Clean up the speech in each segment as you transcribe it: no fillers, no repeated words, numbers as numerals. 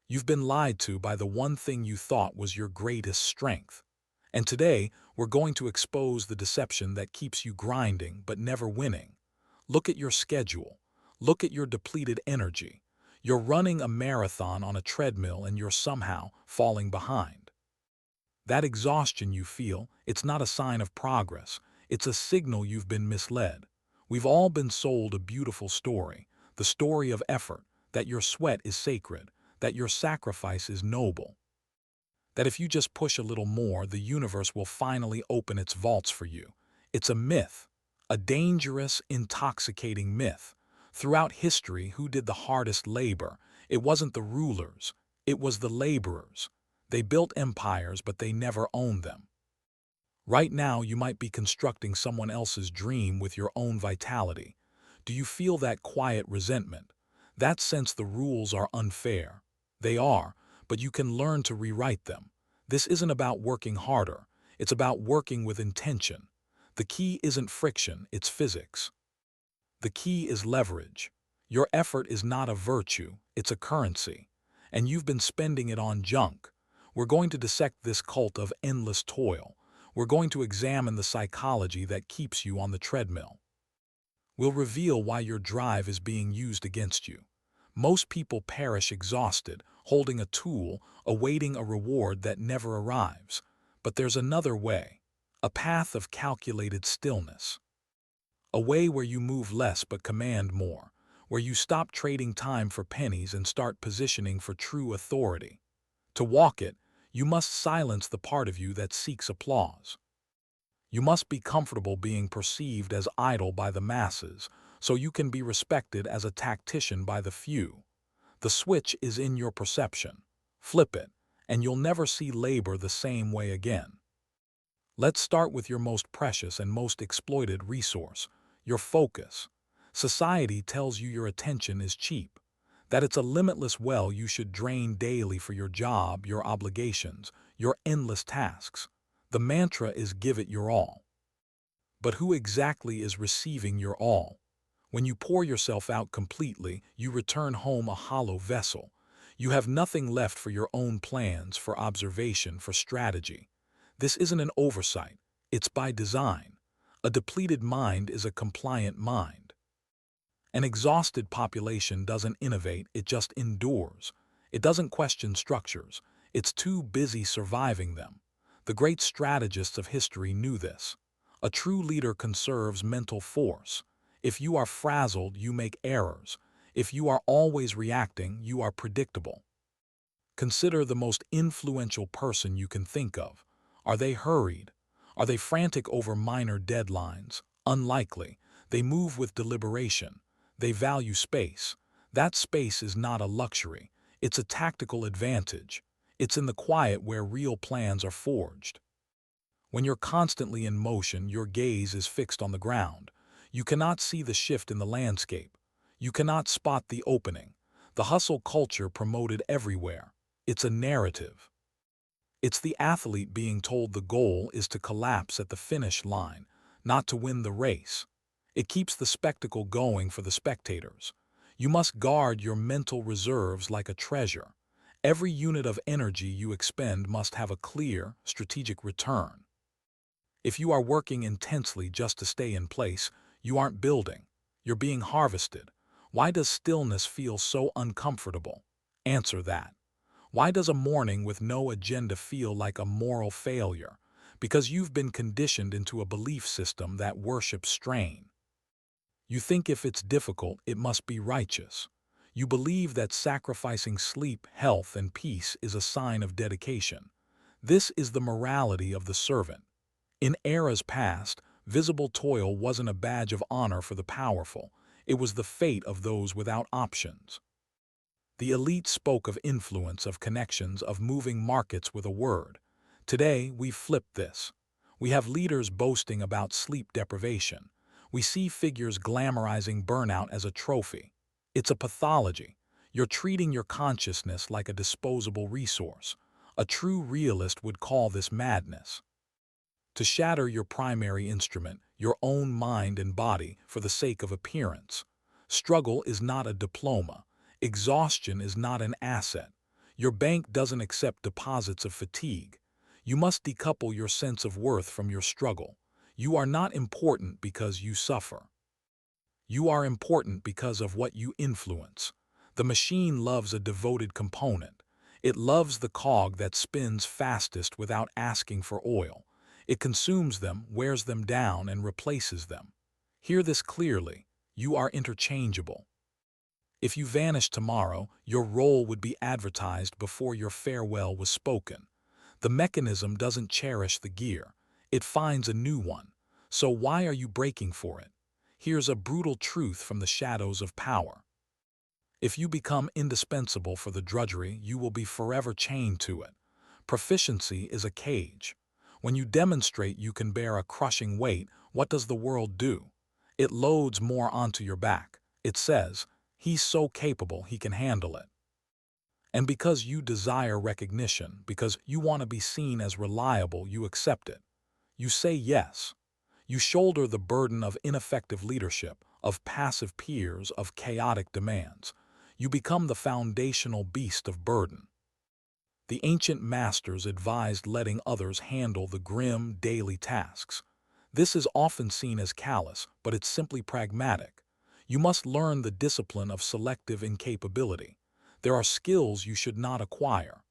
You've been lied to by the one thing you thought was your greatest strength. And today, we're going to expose the deception that keeps you grinding but never winning. Look at your schedule. Look at your depleted energy. You're running a marathon on a treadmill and you're somehow falling behind. That exhaustion you feel, it's not a sign of progress. It's a signal you've been misled. We've all been sold a beautiful story, the story of effort, that your sweat is sacred, that your sacrifice is noble, that if you just push a little more, the universe will finally open its vaults for you. It's a myth, a dangerous, intoxicating myth. Throughout history, who did the hardest labor? It wasn't the rulers, it was the laborers. They built empires, but they never owned them. Right now, you might be constructing someone else's dream with your own vitality. Do you feel that quiet resentment? That sense the rules are unfair? They are, but you can learn to rewrite them. This isn't about working harder. It's about working with intention. The key isn't friction, it's physics. The key is leverage. Your effort is not a virtue, it's a currency. And you've been spending it on junk. We're going to dissect this cult of endless toil. We're going to examine the psychology that keeps you on the treadmill. We'll reveal why your drive is being used against you. Most people perish exhausted, holding a tool, awaiting a reward that never arrives. But there's another way, a path of calculated stillness. A way where you move less but command more, where you stop trading time for pennies and start positioning for true authority. To walk it, you must silence the part of you that seeks applause. You must be comfortable being perceived as idle by the masses, so you can be respected as a tactician by the few. The switch is in your perception. Flip it, and you'll never see labor the same way again. Let's start with your most precious and most exploited resource, your focus. Society tells you your attention is cheap, that it's a limitless well you should drain daily for your job, your obligations, your endless tasks. The mantra is give it your all. But who exactly is receiving your all? When you pour yourself out completely, you return home a hollow vessel. You have nothing left for your own plans, for observation, for strategy. This isn't an oversight, it's by design. A depleted mind is a compliant mind. An exhausted population doesn't innovate, it just endures. It doesn't question structures, it's too busy surviving them. The great strategists of history knew this. A true leader conserves mental force. If you are frazzled, you make errors. If you are always reacting, you are predictable. Consider the most influential person you can think of. Are they hurried? Are they frantic over minor deadlines? Unlikely. They move with deliberation. They value space. That space is not a luxury. It's a tactical advantage. It's in the quiet where real plans are forged. When you're constantly in motion, your gaze is fixed on the ground. You cannot see the shift in the landscape. You cannot spot the opening. The hustle culture promoted everywhere. It's a narrative. It's the athlete being told the goal is to collapse at the finish line, not to win the race. It keeps the spectacle going for the spectators. You must guard your mental reserves like a treasure. Every unit of energy you expend must have a clear, strategic return. If you are working intensely just to stay in place, you aren't building. You're being harvested. Why does stillness feel so uncomfortable? Answer that. Why does a morning with no agenda feel like a moral failure? Because you've been conditioned into a belief system that worships strain. You think if it's difficult, it must be righteous. You believe that sacrificing sleep, health, and peace is a sign of dedication. This is the morality of the servant. In eras past, visible toil wasn't a badge of honor for the powerful. It was the fate of those without options. The elite spoke of influence, of connections, of moving markets with a word. Today, we've flipped this. We have leaders boasting about sleep deprivation. We see figures glamorizing burnout as a trophy. It's a pathology. You're treating your consciousness like a disposable resource. A true realist would call this madness. To shatter your primary instrument, your own mind and body, for the sake of appearance. Struggle is not a diploma. Exhaustion is not an asset. Your bank doesn't accept deposits of fatigue. You must decouple your sense of worth from your struggle. You are not important because you suffer. You are important because of what you influence. The machine loves a devoted component. It loves the cog that spins fastest without asking for oil. It consumes them, wears them down, and replaces them. Hear this clearly. You are interchangeable. If you vanish tomorrow, your role would be advertised before your farewell was spoken. The mechanism doesn't cherish the gear. It finds a new one. So why are you breaking for it? Here's a brutal truth from the shadows of power. If you become indispensable for the drudgery, you will be forever chained to it. Proficiency is a cage. When you demonstrate you can bear a crushing weight, what does the world do? It loads more onto your back. It says, "He's so capable he can handle it." And because you desire recognition, because you want to be seen as reliable, you accept it. You say yes. You shoulder the burden of ineffective leadership, of passive peers, of chaotic demands. You become the foundational beast of burden. The ancient masters advised letting others handle the grim daily tasks. This is often seen as callous, but it's simply pragmatic. You must learn the discipline of selective incapability. There are skills you should not acquire.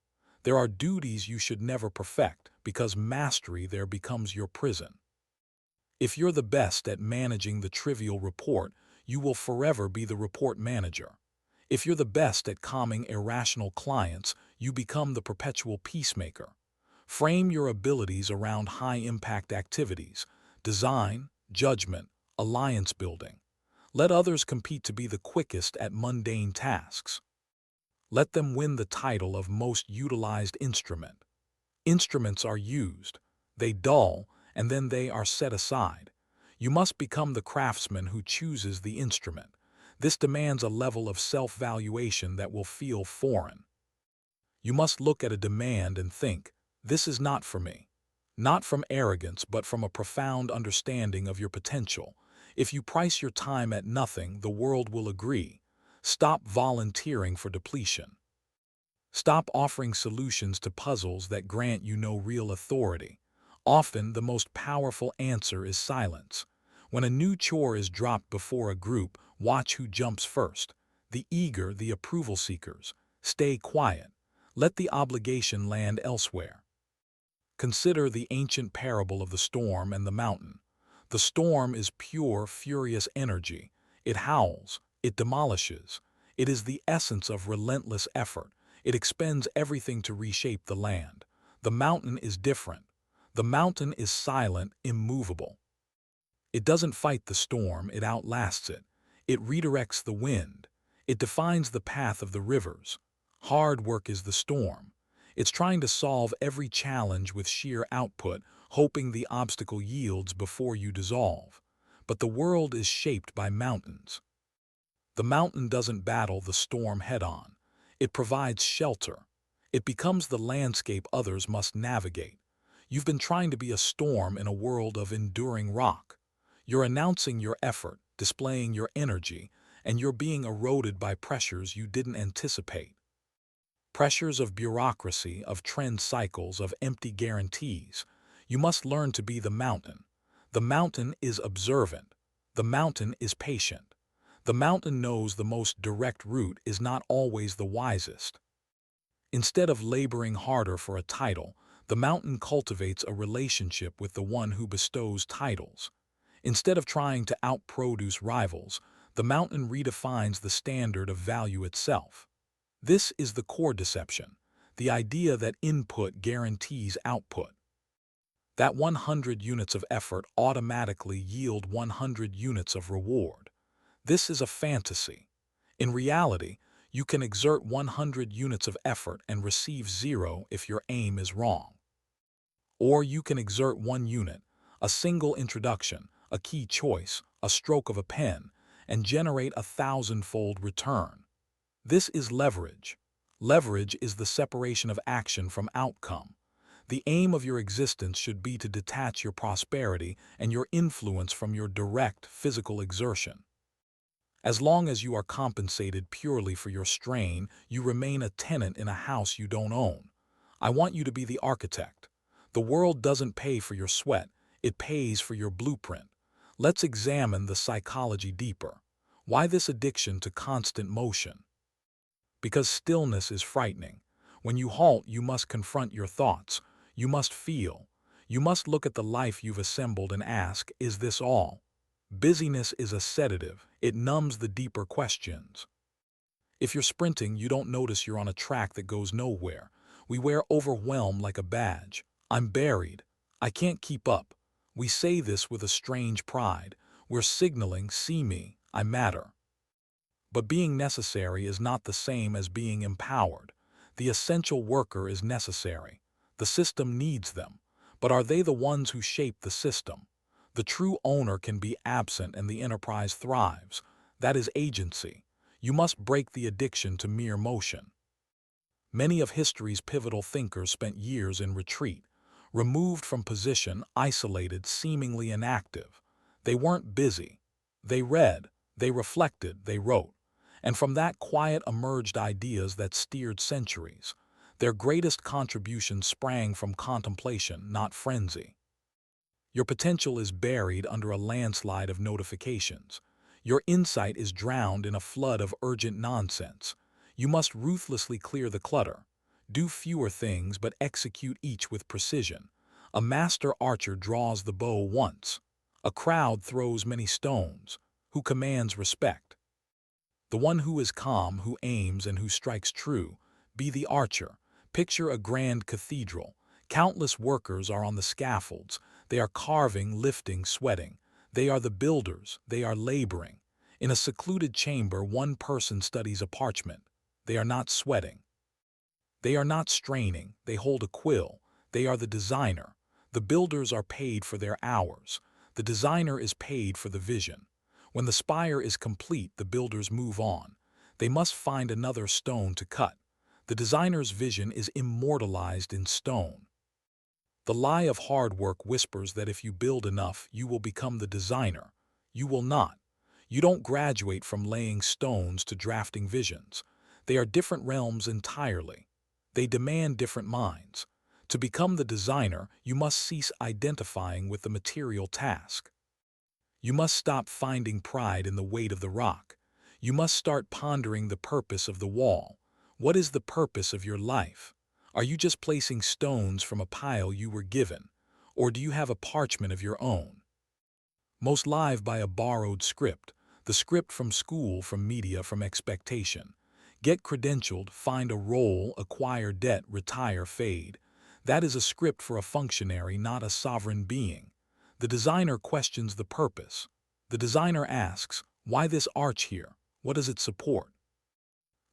There are duties you should never perfect, because mastery there becomes your prison. If you're the best at managing the trivial report, you will forever be the report manager. If you're the best at calming irrational clients, you become the perpetual peacemaker. Frame your abilities around high-impact activities, design, judgment, alliance building. Let others compete to be the quickest at mundane tasks. Let them win the title of most utilized instrument. Instruments are used, they dull, and then they are set aside. You must become the craftsman who chooses the instrument. This demands a level of self-valuation that will feel foreign. You must look at a demand and think, this is not for me. Not from arrogance, but from a profound understanding of your potential. If you price your time at nothing, the world will agree. Stop volunteering for depletion. Stop offering solutions to puzzles that grant you no real authority. Often, the most powerful answer is silence. When a new chore is dropped before a group, watch who jumps first. The eager, the approval seekers. Stay quiet. Let the obligation land elsewhere. Consider the ancient parable of the storm and the mountain. The storm is pure, furious energy. It howls. It demolishes. It is the essence of relentless effort. It expends everything to reshape the land. The mountain is different. The mountain is silent, immovable. It doesn't fight the storm, it outlasts it. It redirects the wind. It defines the path of the rivers. Hard work is the storm. It's trying to solve every challenge with sheer output, hoping the obstacle yields before you dissolve. But the world is shaped by mountains. The mountain doesn't battle the storm head-on. It provides shelter. It becomes the landscape others must navigate. You've been trying to be a storm in a world of enduring rock. You're announcing your effort, displaying your energy, and you're being eroded by pressures you didn't anticipate. Pressures of bureaucracy, of trend cycles, of empty guarantees. You must learn to be the mountain. The mountain is observant. The mountain is patient. The mountain knows the most direct route is not always the wisest. Instead of laboring harder for a title, the mountain cultivates a relationship with the one who bestows titles. Instead of trying to outproduce rivals, the mountain redefines the standard of value itself. This is the core deception, the idea that input guarantees output. That 100 units of effort automatically yield 100 units of reward. This is a fantasy. In reality, you can exert 100 units of effort and receive 0 if your aim is wrong. Or you can exert 1 unit, a single introduction, a key choice, a stroke of a pen, and generate a 1,000-fold return. This is leverage. Leverage is the separation of action from outcome. The aim of your existence should be to detach your prosperity and your influence from your direct physical exertion. As long as you are compensated purely for your strain, you remain a tenant in a house you don't own. I want you to be the architect. The world doesn't pay for your sweat, it pays for your blueprint. Let's examine the psychology deeper. Why this addiction to constant motion? Because stillness is frightening. When you halt, you must confront your thoughts. You must feel. You must look at the life you've assembled and ask, is this all? Busyness is a sedative. It numbs the deeper questions. If you're sprinting, you don't notice you're on a track that goes nowhere. We wear overwhelm like a badge. I'm buried. I can't keep up. We say this with a strange pride. We're signaling, see me, I matter. But being necessary is not the same as being empowered. The essential worker is necessary. The system needs them. But are they the ones who shape the system? The true owner can be absent and the enterprise thrives. That is agency. You must break the addiction to mere motion. Many of history's pivotal thinkers spent years in retreat, removed from position, isolated, seemingly inactive. They weren't busy. They read, they reflected, they wrote. And from that quiet emerged ideas that steered centuries. Their greatest contribution sprang from contemplation, not frenzy. Your potential is buried under a landslide of notifications. Your insight is drowned in a flood of urgent nonsense. You must ruthlessly clear the clutter. Do fewer things but execute each with precision. A master archer draws the bow once. A crowd throws many stones. Who commands respect? The one who is calm, who aims, and who strikes true. Be the archer. Picture a grand cathedral. Countless workers are on the scaffolds. They are carving, lifting, sweating. They are the builders. They are laboring. In a secluded chamber, one person studies a parchment. They are not sweating. They are not straining. They hold a quill. They are the designer. The builders are paid for their hours. The designer is paid for the vision. When the spire is complete, the builders move on. They must find another stone to cut. The designer's vision is immortalized in stone. The lie of hard work whispers that if you build enough, you will become the designer. You will not. You don't graduate from laying stones to drafting visions. They are different realms entirely. They demand different minds. To become the designer, you must cease identifying with the material task. You must stop finding pride in the weight of the rock. You must start pondering the purpose of the wall. What is the purpose of your life? Are you just placing stones from a pile you were given? Or do you have a parchment of your own? Most live by a borrowed script, the script from school, from media, from expectation. Get credentialed, find a role, acquire debt, retire, fade. That is a script for a functionary, not a sovereign being. The designer questions the purpose. The designer asks, why this arch here? What does it support?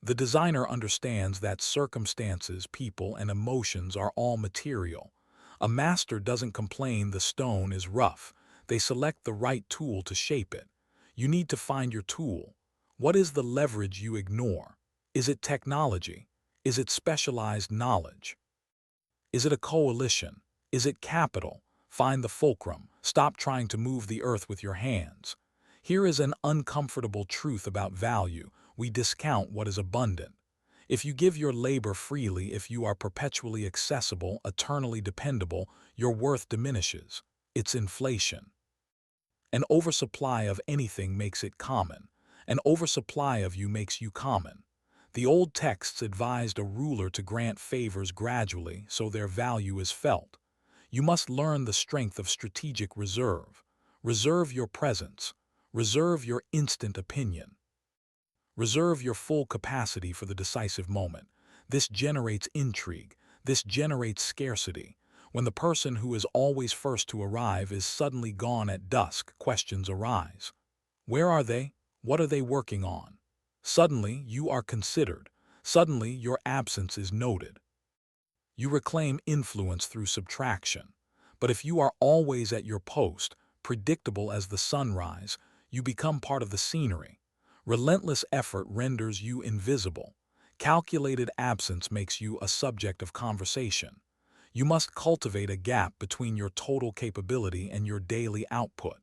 The designer understands that circumstances, people, and emotions are all material. A master doesn't complain the stone is rough. They select the right tool to shape it. You need to find your tool. What is the leverage you ignore? Is it technology? Is it specialized knowledge? Is it a coalition? Is it capital? Find the fulcrum. Stop trying to move the earth with your hands. Here is an uncomfortable truth about value. We discount what is abundant. If you give your labor freely, if you are perpetually accessible, eternally dependable, your worth diminishes. It's inflation. An oversupply of anything makes it common. An oversupply of you makes you common. The old texts advised a ruler to grant favors gradually so their value is felt. You must learn the strength of strategic reserve. Reserve your presence. Reserve your instant opinion. Reserve your full capacity for the decisive moment. This generates intrigue. This generates scarcity. When the person who is always first to arrive is suddenly gone at dusk, questions arise. Where are they? What are they working on? Suddenly, you are considered. Suddenly, your absence is noted. You reclaim influence through subtraction. But if you are always at your post, predictable as the sunrise, you become part of the scenery. Relentless effort renders you invisible. Calculated absence makes you a subject of conversation. You must cultivate a gap between your total capability and your daily output.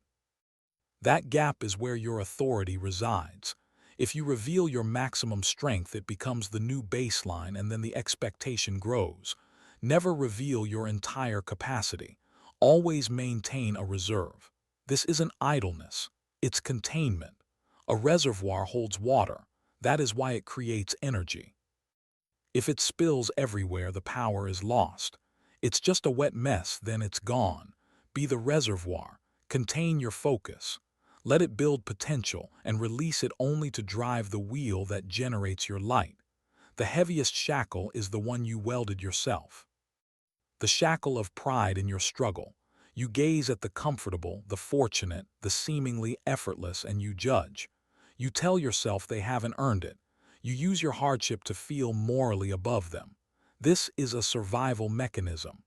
That gap is where your authority resides. If you reveal your maximum strength, it becomes the new baseline and then the expectation grows. Never reveal your entire capacity. Always maintain a reserve. This isn't idleness, it's containment. A reservoir holds water. That is why it creates energy. If it spills everywhere, the power is lost. It's just a wet mess, then it's gone. Be the reservoir. Contain your focus. Let it build potential and release it only to drive the wheel that generates your light. The heaviest shackle is the one you welded yourself. The shackle of pride in your struggle. You gaze at the comfortable, the fortunate, the seemingly effortless, and you judge. You tell yourself they haven't earned it. You use your hardship to feel morally above them. This is a survival mechanism.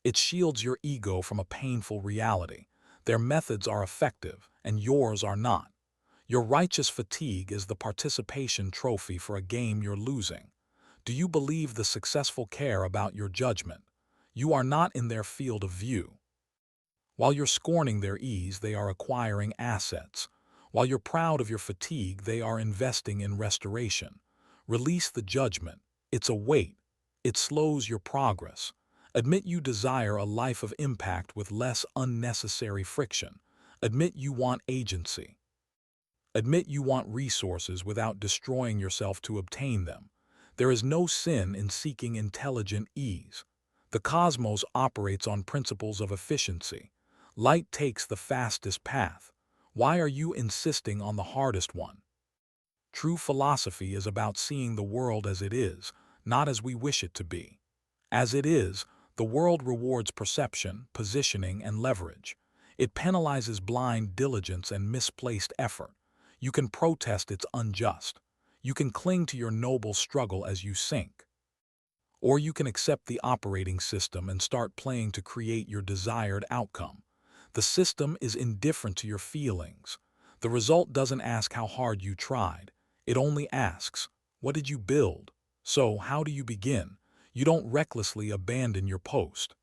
It shields your ego from a painful reality. Their methods are effective, and yours are not. Your righteous fatigue is the participation trophy for a game you're losing. Do you believe the successful care about your judgment? You are not in their field of view. While you're scorning their ease, they are acquiring assets. While you're proud of your fatigue, they are investing in restoration. Release the judgment. It's a weight. It slows your progress. Admit you desire a life of impact with less unnecessary friction. Admit you want agency. Admit you want resources without destroying yourself to obtain them. There is no sin in seeking intelligent ease. The cosmos operates on principles of efficiency. Light takes the fastest path. Why are you insisting on the hardest one? True philosophy is about seeing the world as it is, not as we wish it to be. As it is, the world rewards perception, positioning, and leverage. It penalizes blind diligence and misplaced effort. You can protest it's unjust. You can cling to your noble struggle as you sink. Or you can accept the operating system and start playing to create your desired outcome. The system is indifferent to your feelings. The result doesn't ask how hard you tried. It only asks, what did you build? So, how do you begin? You don't recklessly abandon your post.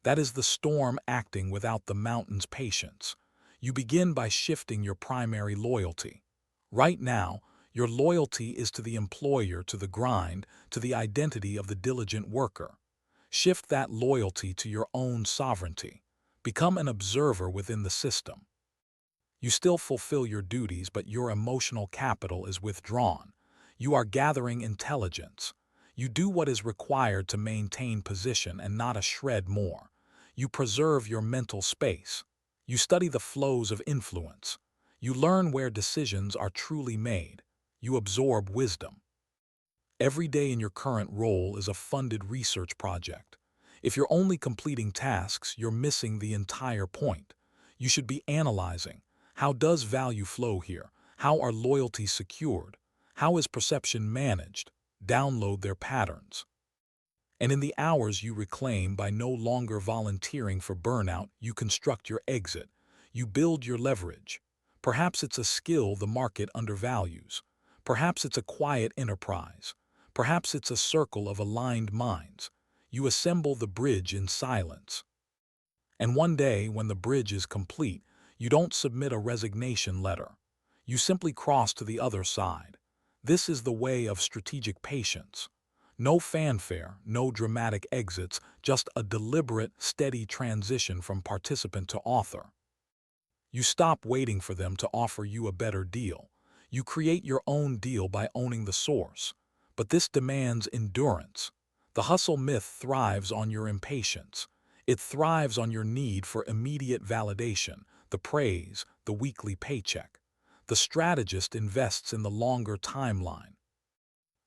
That is the storm acting without the mountain's patience. You begin by shifting your primary loyalty. Right now, your loyalty is to the employer, to the grind, to the identity of the diligent worker. Shift that loyalty to your own sovereignty. Become an observer within the system. You still fulfill your duties, but your emotional capital is withdrawn. You are gathering intelligence. You do what is required to maintain position and not a shred more. You preserve your mental space. You study the flows of influence. You learn where decisions are truly made. You absorb wisdom. Every day in your current role is a funded research project. If you're only completing tasks, you're missing the entire point. You should be analyzing. How does value flow here? How are loyalties secured? How is perception managed? Download their patterns. And in the hours you reclaim by no longer volunteering for burnout, you construct your exit. You build your leverage. Perhaps it's a skill the market undervalues. Perhaps it's a quiet enterprise. Perhaps it's a circle of aligned minds. You assemble the bridge in silence. And one day, when the bridge is complete, you don't submit a resignation letter. You simply cross to the other side. This is the way of strategic patience. No fanfare, no dramatic exits, just a deliberate, steady transition from participant to author. You stop waiting for them to offer you a better deal. You create your own deal by owning the source. But this demands endurance. The hustle myth thrives on your impatience. It thrives on your need for immediate validation, the praise, the weekly paycheck. The strategist invests in the longer timeline.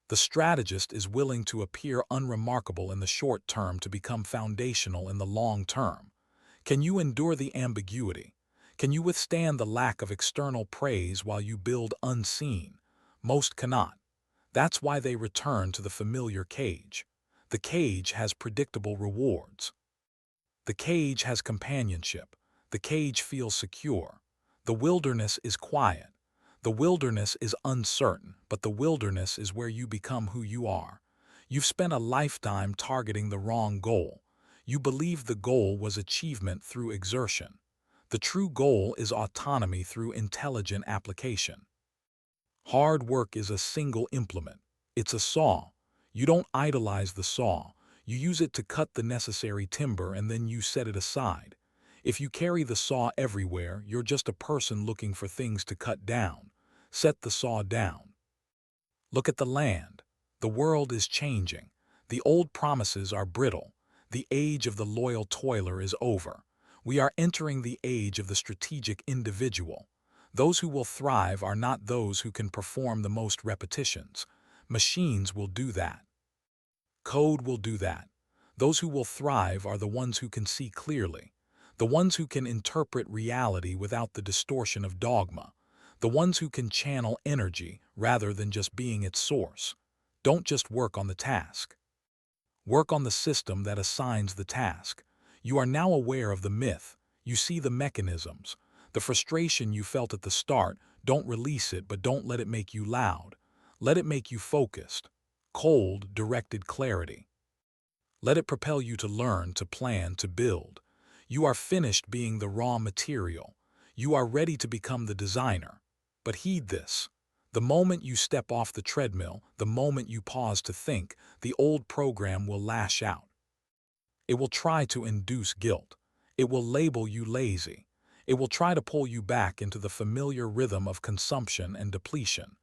The strategist is willing to appear unremarkable in the short term to become foundational in the long term. Can you endure the ambiguity? Can you withstand the lack of external praise while you build unseen? Most cannot. That's why they return to the familiar cage. The cage has predictable rewards. The cage has companionship. The cage feels secure. The wilderness is quiet. The wilderness is uncertain, but the wilderness is where you become who you are. You've spent a lifetime targeting the wrong goal. You believed the goal was achievement through exertion. The true goal is autonomy through intelligent application. Hard work is a single implement. It's a saw. You don't idolize the saw. You use it to cut the necessary timber and then you set it aside. If you carry the saw everywhere, you're just a person looking for things to cut down. Set the saw down. Look at the land. The world is changing. The old promises are brittle. The age of the loyal toiler is over. We are entering the age of the strategic individual. Those who will thrive are not those who can perform the most repetitions. Machines will do that. Code will do that. Those who will thrive are the ones who can see clearly, the ones who can interpret reality without the distortion of dogma, the ones who can channel energy rather than just being its source. Don't just work on the task. Work on the system that assigns the task. You are now aware of the myth. You see the mechanisms. The frustration you felt at the start, don't release it, but don't let it make you loud. Let it make you focused. Cold, directed clarity. Let it propel you to learn, to plan, to build. You are finished being the raw material. You are ready to become the designer. But heed this. The moment you step off the treadmill, the moment you pause to think, the old program will lash out. It will try to induce guilt. It will label you lazy. It will try to pull you back into the familiar rhythm of consumption and depletion.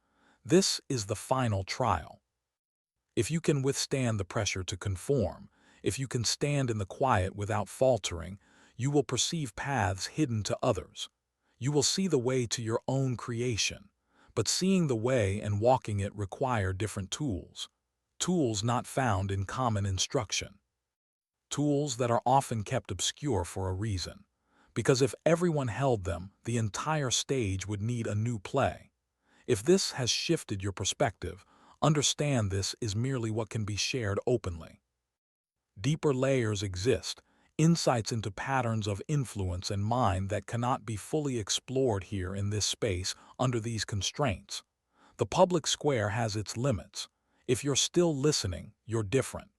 This is the final trial. If you can withstand the pressure to conform, if you can stand in the quiet without faltering, you will perceive paths hidden to others. You will see the way to your own creation. But seeing the way and walking it require different tools. Tools not found in common instruction. Tools that are often kept obscure for a reason. Because if everyone held them, the entire stage would need a new play. If this has shifted your perspective, understand this is merely what can be shared openly. Deeper layers exist, insights into patterns of influence and mind that cannot be fully explored here in this space under these constraints. The public square has its limits. If you're still listening, you're different.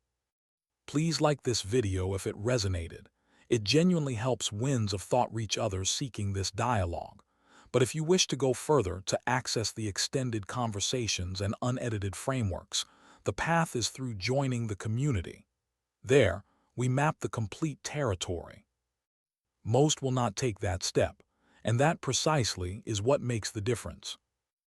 Please like this video if it resonated. It genuinely helps winds of thought reach others seeking this dialogue. But if you wish to go further to access the extended conversations and unedited frameworks, the path is through joining the community. There, we map the complete territory. Most will not take that step, and that precisely is what makes the difference.